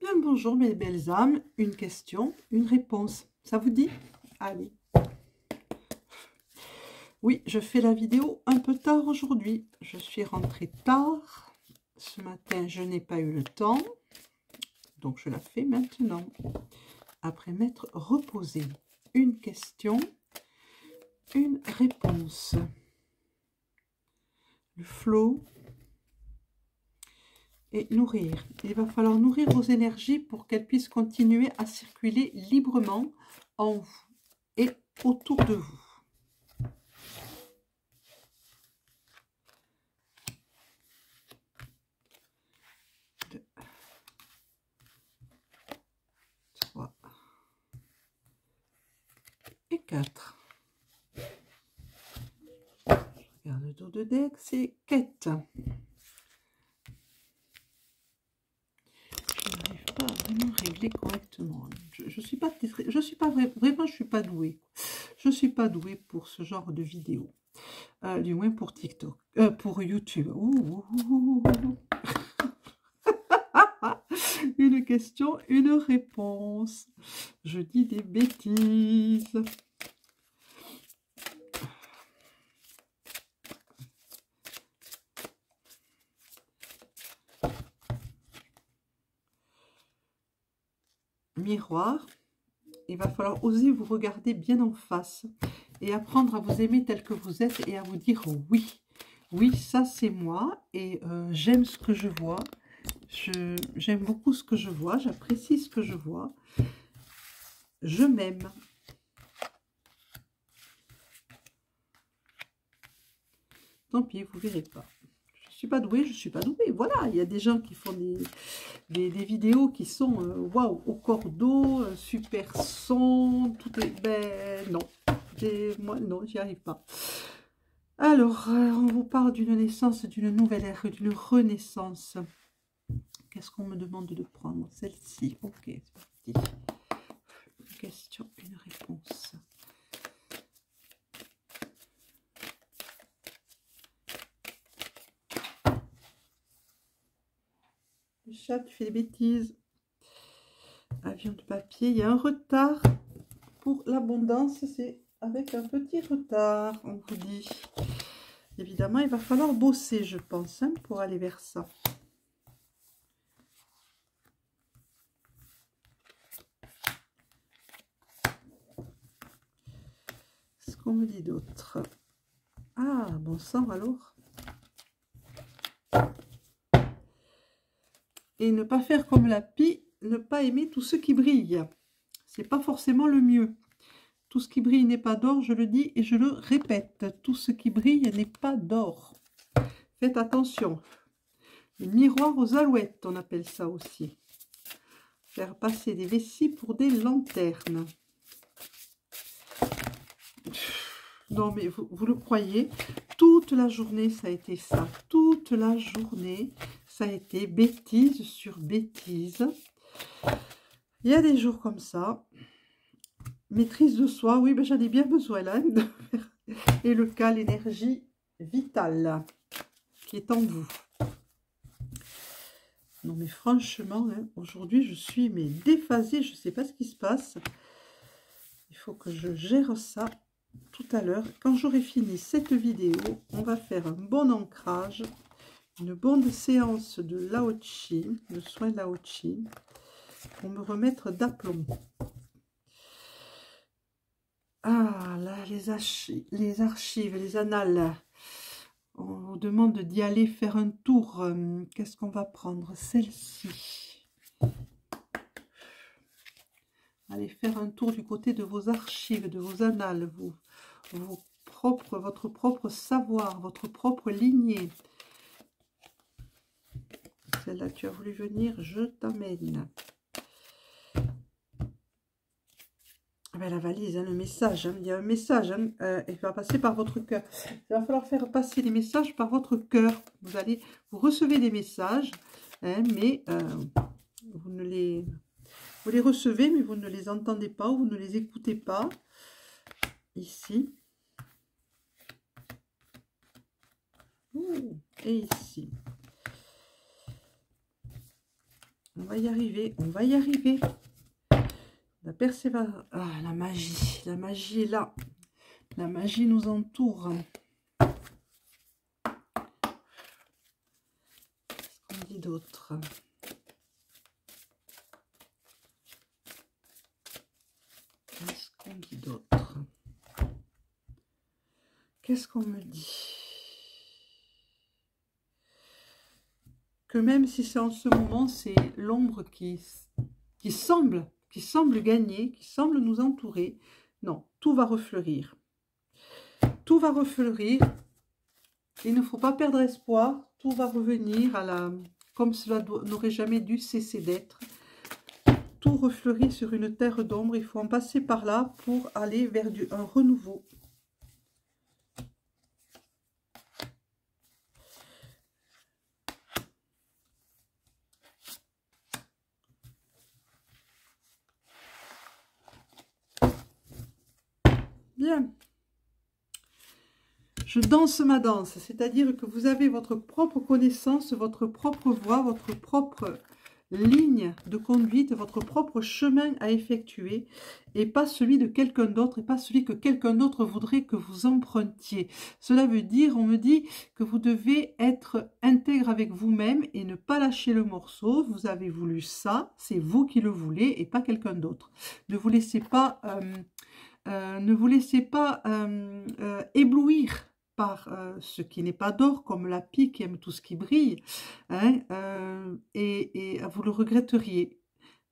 Bien bonjour mes belles âmes, une question, une réponse. Ça vous dit? Allez. Oui, je fais la vidéo un peu tard aujourd'hui. Je suis rentrée tard. Ce matin, je n'ai pas eu le temps. Donc je la fais maintenant. Après m'être reposée. Une question, une réponse. Le flow et nourrir. Il va falloir nourrir vos énergies pour qu'elles puissent continuer à circuler librement en vous et autour de vous. 3 et 4. Je regarde le dos de deck, c'est quête. Je n'arrive pas à vraiment régler correctement. Je suis pas vraiment, je suis pas douée. Je suis pas douée pour ce genre de vidéo. Du moins pour TikTok, pour YouTube. Une question, une réponse. Je dis des bêtises. Miroir, il va falloir oser vous regarder bien en face et apprendre à vous aimer tel que vous êtes et à vous dire oui. Oui, ça c'est moi et j'aime ce que je vois. J'aime beaucoup ce que je vois, j'apprécie ce que je vois. Je m'aime. Tant pis, vous verrez pas. Je suis pas douée, je suis pas douée. Voilà, il y a des gens qui font des vidéos qui sont waouh, au cordeau, super son, tout est... Ben non, moi non, j'y arrive pas. Alors, on vous parle d'une naissance, d'une nouvelle ère, d'une renaissance. Qu'est-ce qu'on me demande de prendre? Celle-ci. Ok, c'est parti. Une question, une réponse. Le chat, tu fais des bêtises. Avion de papier, il y a un retard pour l'abondance. C'est avec un petit retard, on vous dit. Évidemment, il va falloir bosser, je pense, hein, pour aller vers ça. Ce qu'on me dit d'autre. Ah, bon sang alors. Et ne pas faire comme la pie, ne pas aimer tout ce qui brille. C'est pas forcément le mieux. Tout ce qui brille n'est pas d'or, je le dis et je le répète. Tout ce qui brille n'est pas d'or. Faites attention. Le miroir aux alouettes, on appelle ça aussi. Faire passer des vessies pour des lanternes. Non, mais vous le croyez, toute la journée, ça a été ça. Toute la journée, ça a été bêtise sur bêtise. Il y a des jours comme ça. Maîtrise de soi, oui, ben j'en ai bien besoin là. Et le cas, l'énergie vitale qui est en vous. Non, mais franchement, hein, aujourd'hui, je suis déphasée. Je ne sais pas ce qui se passe. Il faut que je gère ça tout à l'heure. Quand j'aurai fini cette vidéo, on va faire un bon ancrage, une bonne séance de Lao Chi, de soins Lao Chi, pour me remettre d'aplomb. Ah, là, les archives, les annales. On vous demande d'y aller faire un tour. Qu'est-ce qu'on va prendre? Celle-ci. Allez faire un tour du côté de vos archives, de vos annales, votre propre savoir, votre propre lignée. Celle-là, tu as voulu venir, je t'amène. Ben, la valise, hein, le message, hein, il y a un message, hein, il va passer par votre cœur. Il va falloir faire passer les messages par votre cœur. Vous recevez des messages, hein, mais vous les recevez, mais vous ne les entendez pas, ou vous ne les écoutez pas. Ici. Et ici. On va y arriver, on va y arriver. La persévérance. Ah, la magie est là. La magie nous entoure. Qu'est-ce qu'on dit d'autre? Qu'est-ce qu'on dit d'autre? Qu'est-ce qu'on me dit? Que même si c'est en ce moment, c'est l'ombre qui semble gagner, qui semble nous entourer. Non, tout va refleurir. Tout va refleurir. Il ne faut pas perdre espoir. Tout va revenir à la, comme cela n'aurait jamais dû cesser d'être. Tout refleurit sur une terre d'ombre. Il faut en passer par là pour aller vers un renouveau. Bien. Je danse ma danse, c'est-à-dire que vous avez votre propre connaissance, votre propre voie, votre propre ligne de conduite, votre propre chemin à effectuer, et pas celui de quelqu'un d'autre, et pas celui que quelqu'un d'autre voudrait que vous empruntiez. Cela veut dire, on me dit, que vous devez être intègre avec vous-même et ne pas lâcher le morceau. Vous avez voulu ça, c'est vous qui le voulez, et pas quelqu'un d'autre. Ne vous laissez pas... éblouir par ce qui n'est pas d'or, comme la pie qui aime tout ce qui brille, hein, et vous le regretteriez.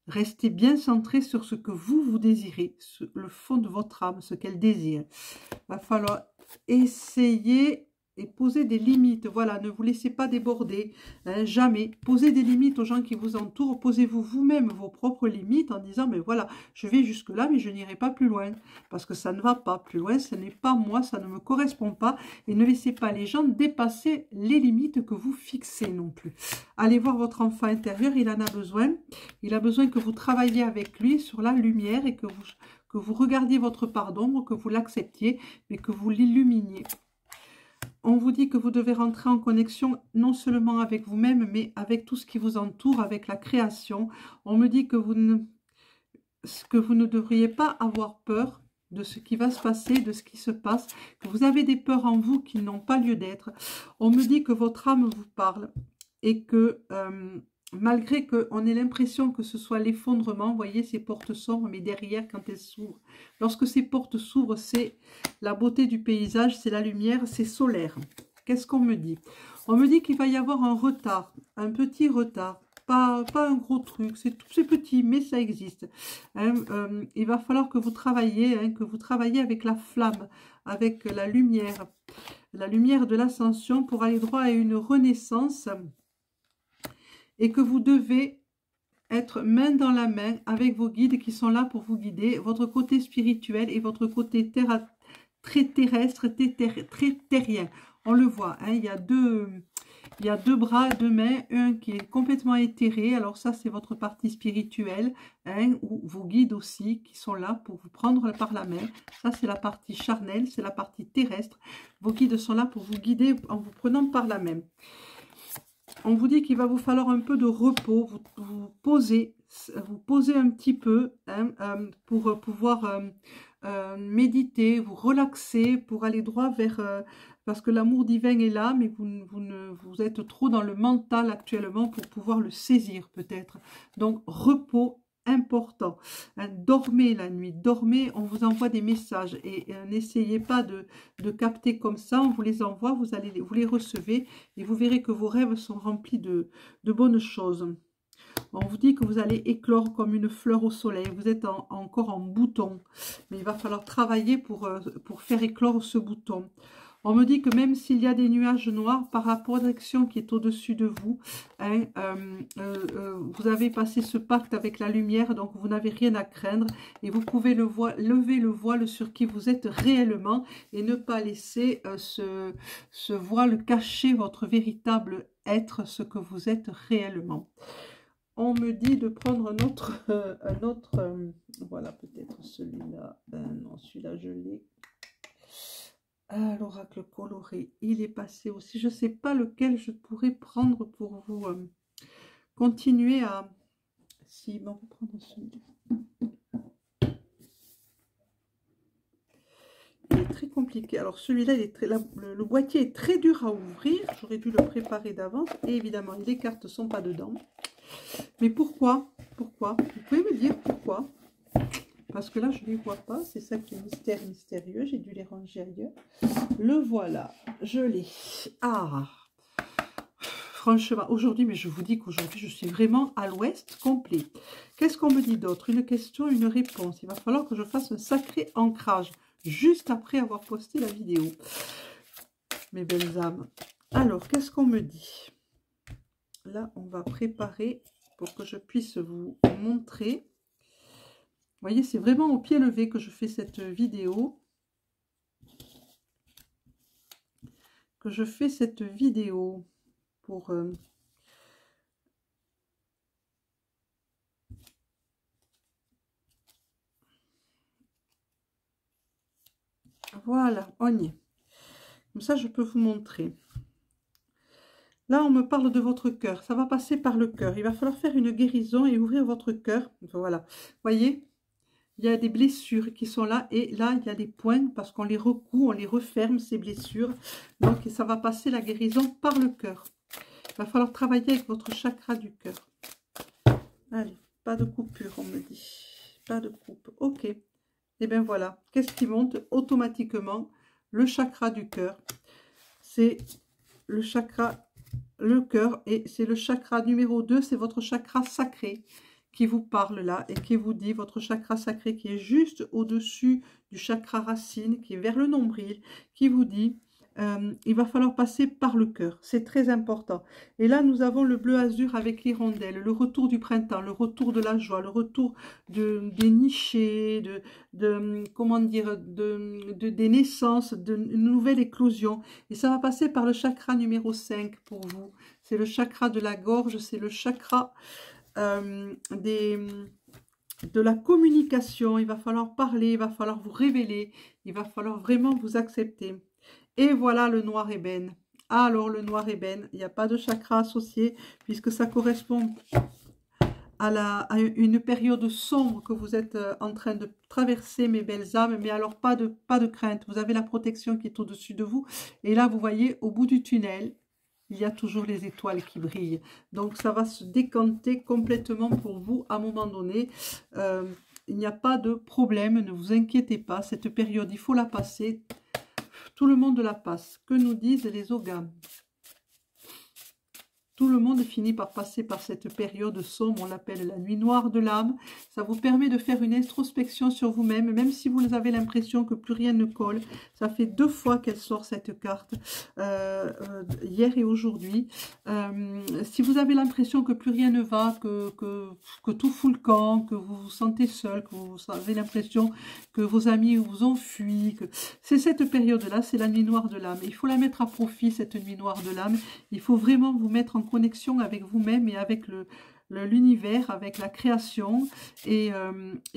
Restez bien centré sur ce que vous désirez, le fond de votre âme, ce qu'elle désire. Il va falloir essayer et poser des limites. Voilà, ne vous laissez pas déborder, hein, jamais. Posez des limites aux gens qui vous entourent. Posez-vous vous-même vos propres limites en disant, mais voilà, je vais jusque-là, mais je n'irai pas plus loin. Parce que ça ne va pas plus loin, ce n'est pas moi, ça ne me correspond pas. Et ne laissez pas les gens dépasser les limites que vous fixez non plus. Allez voir votre enfant intérieur, il en a besoin. Il a besoin que vous travailliez avec lui sur la lumière et que vous regardiez votre part d'ombre, que vous l'acceptiez, mais que vous l'illuminiez. On vous dit que vous devez rentrer en connexion non seulement avec vous-même, mais avec tout ce qui vous entoure, avec la création. On me dit que vous ne devriez pas avoir peur de ce qui va se passer, de ce qui se passe, que vous avez des peurs en vous qui n'ont pas lieu d'être. On me dit que votre âme vous parle et que malgré qu'on ait l'impression que ce soit l'effondrement, vous voyez, ces portes s'ouvrent, mais derrière, quand elles s'ouvrent, lorsque ces portes s'ouvrent, c'est la beauté du paysage, c'est la lumière, c'est solaire. Qu'est-ce qu'on me dit? On me dit qu'il va y avoir un retard, un petit retard, pas un gros truc, c'est petit, mais ça existe. Hein, il va falloir que vous travaillez, avec la flamme, avec la lumière de l'ascension pour aller droit à une renaissance, et que vous devez être main dans la main avec vos guides qui sont là pour vous guider, votre côté spirituel et votre côté très terrestre, très terrien. On le voit, hein, il y a deux bras, deux mains, un qui est complètement éthéré, alors ça c'est votre partie spirituelle, hein, ou vos guides aussi qui sont là pour vous prendre par la main. Ça c'est la partie charnelle, c'est la partie terrestre. Vos guides sont là pour vous guider en vous prenant par la main. On vous dit qu'il va vous falloir un peu de repos, vous posez un petit peu, hein, pour pouvoir méditer, vous relaxer, pour aller droit vers... parce que l'amour divin est là, mais vous êtes trop dans le mental actuellement pour pouvoir le saisir peut-être. Donc repos important, hein, dormez la nuit, dormez, on vous envoie des messages et n'essayez pas de capter comme ça, on vous les envoie, vous les recevez et vous verrez que vos rêves sont remplis de bonnes choses. On vous dit que vous allez éclore comme une fleur au soleil, vous êtes encore en bouton, mais il va falloir travailler pour faire éclore ce bouton. On me dit que même s'il y a des nuages noirs par rapport à l'action qui est au-dessus de vous, hein, vous avez passé ce pacte avec la lumière, donc vous n'avez rien à craindre et vous pouvez lever le voile sur qui vous êtes réellement et ne pas laisser ce voile cacher votre véritable être, ce que vous êtes réellement. On me dit de prendre un autre voilà, peut-être celui-là. Non, celui-là, je l'ai. Ah, l'oracle coloré, il est passé aussi. Je ne sais pas lequel je pourrais prendre pour vous continuer à Si, bon, on va prendre celui-là. Il est très compliqué. Alors celui-là, le boîtier est très dur à ouvrir. J'aurais dû le préparer d'avance. Et évidemment, les cartes ne sont pas dedans. Mais pourquoi? Pourquoi? Vous pouvez me dire pourquoi? Parce que là, je ne les vois pas. C'est ça qui est mystérieux. J'ai dû les ranger ailleurs. Le voilà. Je l'ai. Ah! Franchement, aujourd'hui, mais je vous dis qu'aujourd'hui, je suis vraiment à l'ouest complet. Qu'est-ce qu'on me dit d'autre? Une question, une réponse. Il va falloir que je fasse un sacré ancrage juste après avoir posté la vidéo. Mes belles âmes. Alors, qu'est-ce qu'on me dit? Là, on va préparer pour que je puisse vous montrer. Vous voyez, c'est vraiment au pied levé que je fais cette vidéo. Pour... Voilà, on y est. Comme ça, je peux vous montrer. Là, on me parle de votre cœur. Ça va passer par le cœur. Il va falloir faire une guérison et ouvrir votre cœur. Voilà. Vous voyez, il y a des blessures qui sont là. Et là, il y a des points parce qu'on les recoue, on les referme, ces blessures. Donc, ça va passer la guérison par le cœur. Il va falloir travailler avec votre chakra du cœur. Allez, pas de coupure, on me dit. Pas de coupe. Ok. Et bien voilà. Qu'est-ce qui monte automatiquement? Le chakra du cœur. C'est le chakra... Le cœur, et c'est le chakra numéro 2, c'est votre chakra sacré qui vous parle là et qui vous dit, votre chakra sacré qui est juste au-dessus du chakra racine, qui est vers le nombril, qui vous dit, il va falloir passer par le cœur, c'est très important. Et là, nous avons le bleu azur avec l'hirondelle, le retour du printemps, le retour de la joie, le retour des nichés, comment dire, des naissances, de nouvelles éclosions. Et ça va passer par le chakra numéro 5 pour vous. C'est le chakra de la gorge, c'est le chakra de la communication. Il va falloir parler, il va falloir vous révéler, il va falloir vraiment vous accepter. Et voilà le noir ébène. Alors le noir ébène, il n'y a pas de chakra associé puisque ça correspond à une période sombre que vous êtes en train de traverser, mes belles âmes. Mais alors pas de crainte, vous avez la protection qui est au-dessus de vous. Et là, vous voyez, au bout du tunnel, il y a toujours les étoiles qui brillent. Donc ça va se décanter complètement pour vous à un moment donné. Il n'y a pas de problème, ne vous inquiétez pas. Cette période, il faut la passer. Tout le monde la passe. Que nous disent les ogames? Tout le monde finit par passer par cette période sombre, on l'appelle la nuit noire de l'âme. Ça vous permet de faire une introspection sur vous-même, même si vous avez l'impression que plus rien ne colle. Ça fait 2 fois qu'elle sort cette carte, hier et aujourd'hui. Si vous avez l'impression que plus rien ne va, que tout fout le camp, que vous vous sentez seul, que vous avez l'impression que vos amis vous ont fui, c'est cette période-là, c'est la nuit noire de l'âme. Il faut la mettre à profit, cette nuit noire de l'âme. Il faut vraiment vous mettre en connexion avec vous-même et avec l'univers, avec la création, et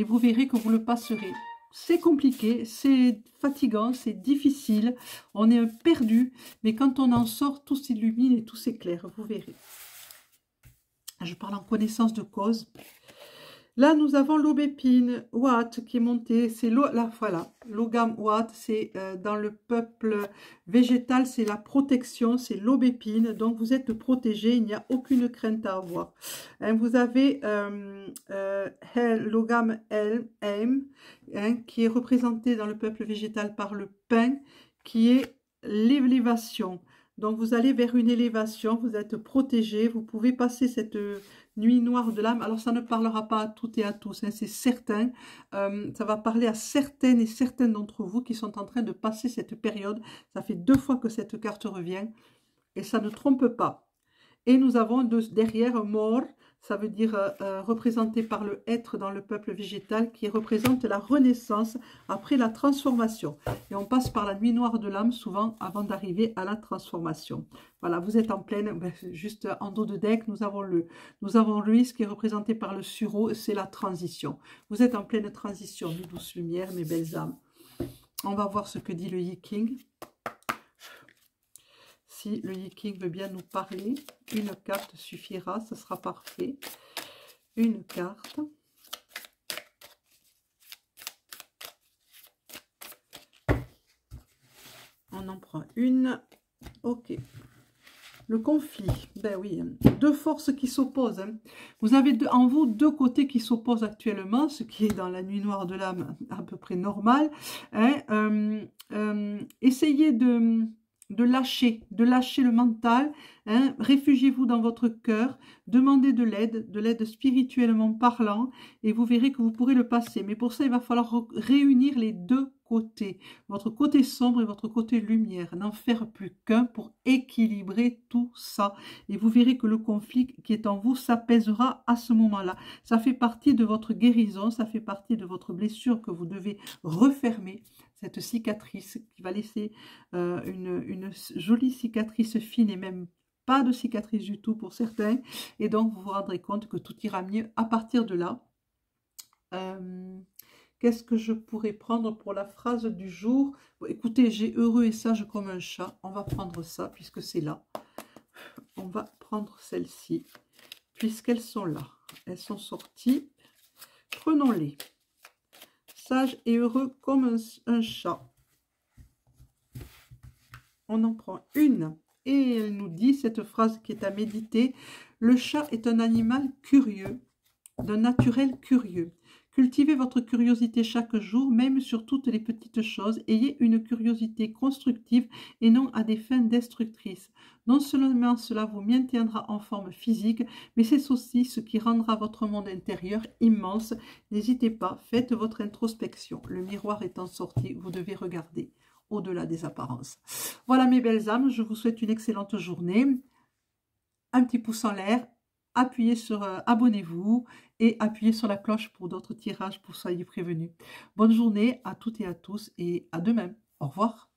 vous verrez que vous le passerez. C'est compliqué, c'est fatigant, c'est difficile, on est perdu, mais quand on en sort, tout s'illumine et tout s'éclaire, vous verrez. Je parle en connaissance de cause. Là, nous avons l'aubépine Watt qui est montée. C'est voilà, l'ogame Watt, c'est dans le peuple végétal, c'est la protection, c'est l'aubépine. Donc, vous êtes protégé, il n'y a aucune crainte à avoir. Hein, vous avez l'ogame Helm, qui est représenté dans le peuple végétal par le pin, qui est l'élévation. Donc, vous allez vers une élévation, vous êtes protégé, vous pouvez passer cette nuit noire de l'âme. Alors, ça ne parlera pas à toutes et à tous, hein, c'est certain. Ça va parler à certaines et certains d'entre vous qui sont en train de passer cette période. Ça fait 2 fois que cette carte revient et ça ne trompe pas. Et nous avons derrière mort, ça veut dire représenté par le être dans le peuple végétal, qui représente la renaissance après la transformation. Et on passe par la nuit noire de l'âme souvent avant d'arriver à la transformation. Voilà, vous êtes en pleine, juste en dos de deck, nous avons lui, ce qui est représenté par le sureau, c'est la transition. Vous êtes en pleine transition, mes douces lumières, mes belles âmes. On va voir ce que dit le Yi-King. Si le Yi-King veut bien nous parler, une carte suffira, ce sera parfait. une carte. On en prend une. Ok. Le conflit, ben oui, deux forces qui s'opposent. Hein. Vous avez en vous deux côtés qui s'opposent actuellement, ce qui est dans la nuit noire de l'âme à peu près normal. Hein. Essayez de lâcher le mental. Hein. Réfugiez-vous dans votre cœur, demandez de l'aide spirituellement parlant, et vous verrez que vous pourrez le passer. Mais pour ça, il va falloir réunir les deux côté, votre côté sombre et votre côté lumière, n'en faire plus qu'un pour équilibrer tout ça. Et vous verrez que le conflit qui est en vous s'apaisera à ce moment-là. Ça fait partie de votre guérison, ça fait partie de votre blessure que vous devez refermer, cette cicatrice qui va laisser une jolie cicatrice fine et même pas de cicatrice du tout pour certains. Et donc, vous vous rendrez compte que tout ira mieux à partir de là. Qu'est-ce que je pourrais prendre pour la phrase du jour? Bon, écoutez, j'ai heureux et sage comme un chat. On va prendre ça puisque c'est là. On va prendre celle-ci puisqu'elles sont là. Elles sont sorties. Prenons-les. Sage et heureux comme un chat. On en prend une. Et elle nous dit cette phrase qui est à méditer. Le chat est un animal curieux, d'un naturel curieux. Cultivez votre curiosité chaque jour, même sur toutes les petites choses. Ayez une curiosité constructive et non à des fins destructrices. Non seulement cela vous maintiendra en forme physique, mais c'est aussi ce qui rendra votre monde intérieur immense. N'hésitez pas, faites votre introspection. Le miroir étant sorti, vous devez regarder au-delà des apparences. Voilà mes belles âmes, je vous souhaite une excellente journée. Un petit pouce en l'air. Appuyez sur abonnez-vous et appuyez sur la cloche pour d'autres tirages pour soyez prévenus. Bonne journée à toutes et à tous et à demain. Au revoir.